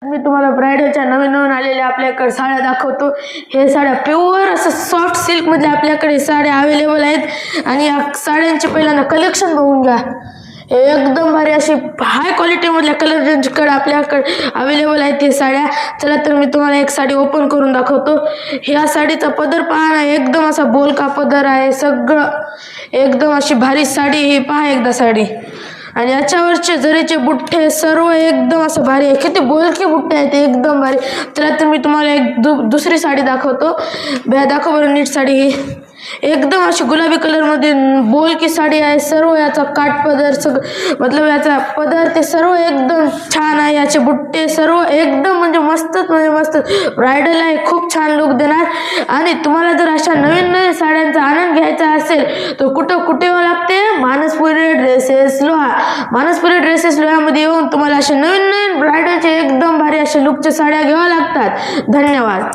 मी तुम्हाला ब्रायडलच्या नवीन नवीन आलेल्या आपल्याकडे साड्या दाखवतो। हे साड्या प्युअर असं सॉफ्ट सिल्क मध्ये आपल्याकडे साड्या अवेलेबल आहेत आणि या साड्यांचे पहिल्यांदा कलेक्शन बघून घ्या। एकदम भारी अशी हाय क्वालिटी मधल्या कलर आपल्याकडे अवेलेबल आहेत हे साड्या। चला तर मी तुम्हाला एक साडी ओपन करून दाखवतो। ह्या साडीचा पदर पहा ना, एकदम असा बोलका पदर आहे, सगळं एकदम अशी भारी साडी। ही पहा एकदा साडी आणि याच्यावरचे जरीचे बुट्टे सर्व एकदम असं भारी आहे, किती बोलके बुट्टे आहेत, एकदम भारी। चला तर मी तुम्हाला एक दुसरी साडी दाखवतो। दाखव बरं नीट साडी। ही एकदम अशी गुलाबी कलर मध्ये बोलकी साडी आहे, सर्व याचा काठ पदर मतलब याचा पदर ते सर्व एकदम छान आहे, याचे बुट्टे सर्व एकदम म्हणजे मस्त ब्रायडल आहे, खूप छान लुक देणार। आणि तुम्हाला जर अशा नवीन नवीन साड्यांचा आनंद घ्यायचा असेल तर कुठे लागते, मानसपुरी ड्रेसेस लोहा। मानसपुरी ड्रेसेस लोह्यामध्ये येऊन तुम्हाला असे नवीन नवीन ब्रायडलचे एकदम भारी असे लुकच्या साड्या घ्याव्या लागतात। धन्यवाद।